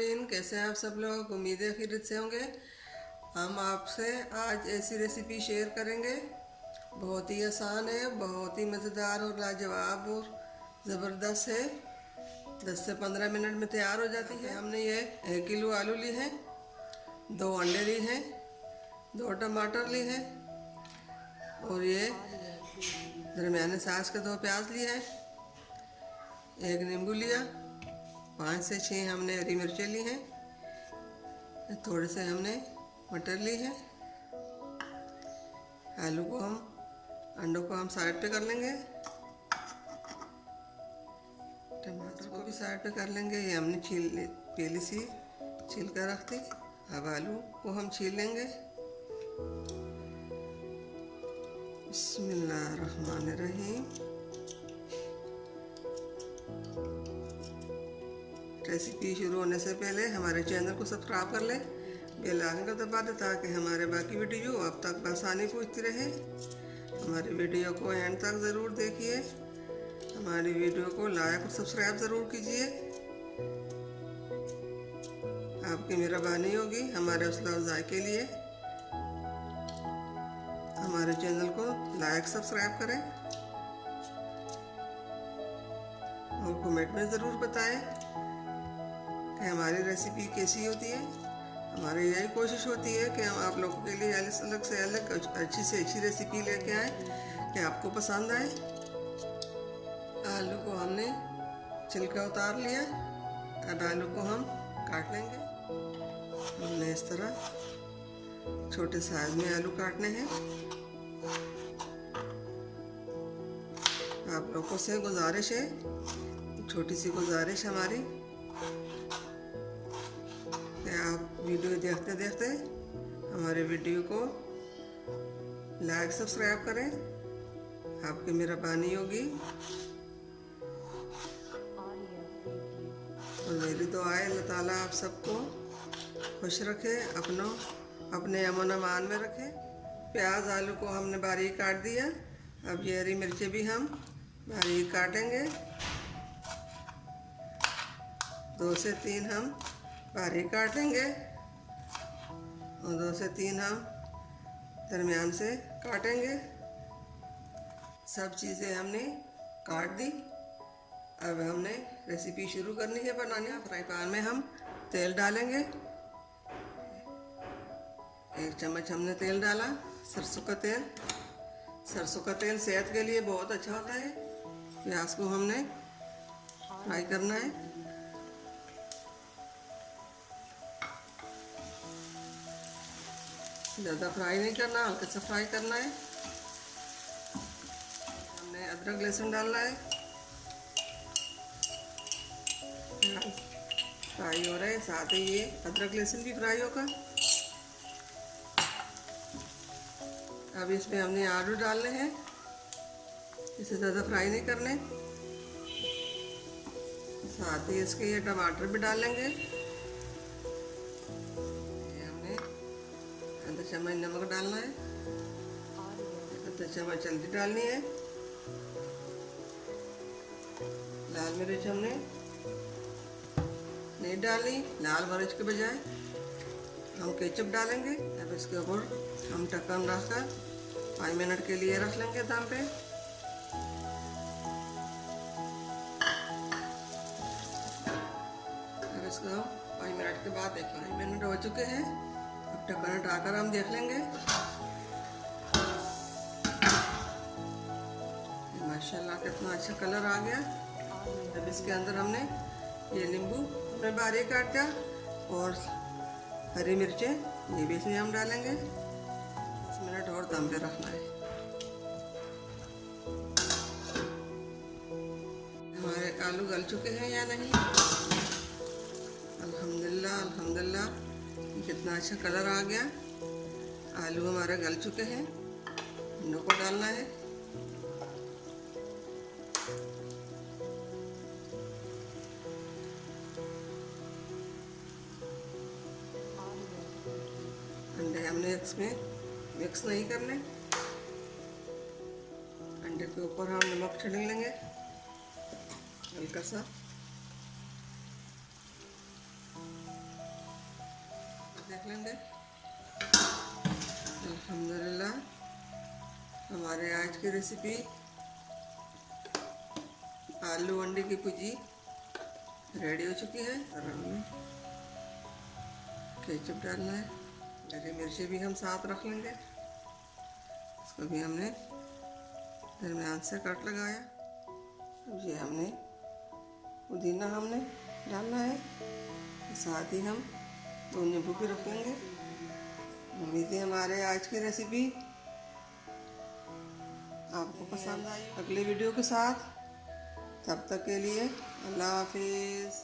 नाजरीन, कैसे हैं आप सब लोग। उम्मीद है खैरियत से होंगे। हम आपसे आज ऐसी रेसिपी शेयर करेंगे, बहुत ही आसान है, बहुत ही मज़ेदार और लाजवाब और ज़बरदस्त है। 10 से 15 मिनट में तैयार हो जाती है। हमने ये 1 किलो आलू ली है, 2 अंडे ली हैं, 2 टमाटर ली हैं और ये दरमियाने साइज के 2 प्याज लिए हैं, 1 नींबू लिया, 5 से 6 हमने हरी मिर्चें ली हैं, थोड़े से हमने मटर ली है। आलू को अंडों को हम साइड पे कर लेंगे, टमाटर को भी साइड पे कर लेंगे। ये हमने पहले सी छील कर रख दी। अब आलू को हम छील लेंगे। बिस्मिल्लाहिर्रहमानिर्रहीम। रेसिपी शुरू होने से पहले हमारे चैनल को सब्सक्राइब कर लें, बेल आइकन को दबा दें ताकि हमारे बाकी वीडियो आप तक आसानी पहुँचती रहे। हमारी वीडियो को एंड तक ज़रूर देखिए। हमारी वीडियो को लाइक और सब्सक्राइब ज़रूर कीजिए, आपकी मेहरबानी होगी हमारे हौसला अफजाई के लिए। हमारे चैनल को लाइक सब्सक्राइब करें और कमेंट में ज़रूर बताएं कि हमारी रेसिपी कैसी होती है। हमारी यही कोशिश होती है कि हम आप लोगों के लिए अलग से अलग अच्छी से अच्छी रेसिपी लेके आए कि आपको पसंद आए। आलू को हमने छिलका उतार लिया। अब आलू को हम काट लेंगे। हमने इस तरह छोटे साइज में आलू काटने हैं। आप लोगों से गुजारिश है, छोटी सी गुजारिश हमारी, कि आप वीडियो देखते देखते हमारे वीडियो को लाइक सब्सक्राइब करें, आपकी मेहरबानी होगी। और मेरी दुआ है अल्लाह ताला आप सबको खुश रखे, अपने अमन अमान में रखे। प्याज आलू को हमने बारीक काट दिया। अब ये हरी मिर्चें भी हम बारीक काटेंगे। 2 से 3 हम बारीक काटेंगे और 2 से 3 हम दरमियान से काटेंगे। सब चीज़ें हमने काट दी। अब हमने रेसिपी शुरू करनी है बनाने। फ्राई पैन में हम तेल डालेंगे। 1 चम्मच हमने तेल डाला, सरसों का तेल। सरसों का तेल सेहत के लिए बहुत अच्छा होता है। प्याज को हमने फ्राई करना है। ज़्यादा फ्राई नहीं करना, हल्का सा फ्राई करना है। हमने अदरक लहसुन डालना है। फ्राई हो रहा है, साथ ही ये अदरक लहसुन भी फ्राई होगा। अब इसमें हमने आलू डालने हैं, इसे ज़्यादा फ्राई नहीं करने। साथ ही इसके ये टमाटर भी डालेंगे। ये हमने आधा चम्मच नमक डालना है, आधा चम्मच हल्दी डालनी है। लाल मिर्च हमने नहीं डालनी, लाल मिर्च के बजाय हम केचप डालेंगे। अब इसके ऊपर हम ढक्कन रखकर 5 मिनट के लिए रख लेंगे दम पे। अब इसको 5 मिनट के बाद देखें। 5 मिनट हो चुके हैं। अब ढक्कन हटाकर हम देख लेंगे। माशाल्लाह कितना अच्छा कलर आ गया। अब इसके अंदर हमने ये नींबू हमने बारीक काट दिया और हरी मिर्चें ये भी इसमें हम डालेंगे। 10 मिनट और दम पे रखना है। हमारे आलू गल चुके हैं या नहीं? अल्हम्दुलिल्लाह अल्हम्दुलिल्लाह, कितना अच्छा कलर आ गया। आलू हमारे गल चुके हैं। अंडों को डालना है। अंडे हमने इसमें मिक्स नहीं करने। अंडे के ऊपर हम नमक छिड़क लेंगे हल्का सा। देख लेंगे। अल्हम्दुलिल्लाह हमारे आज की रेसिपी आलू अंडे की भुजी रेडी हो चुकी है। और हमें केचप डालना है, हरी मिर्ची भी हम साथ रख लेंगे। इसको भी हमने दरमियान से कट लगाया। अब ये हमने पुदीना हमने डालना है, साथ ही हम 2 नींबू भी रखेंगे। उम्मीद है हमारे आज की रेसिपी आपको पसंद आई। अगले वीडियो के साथ, तब तक के लिए अल्लाह हाफिज़।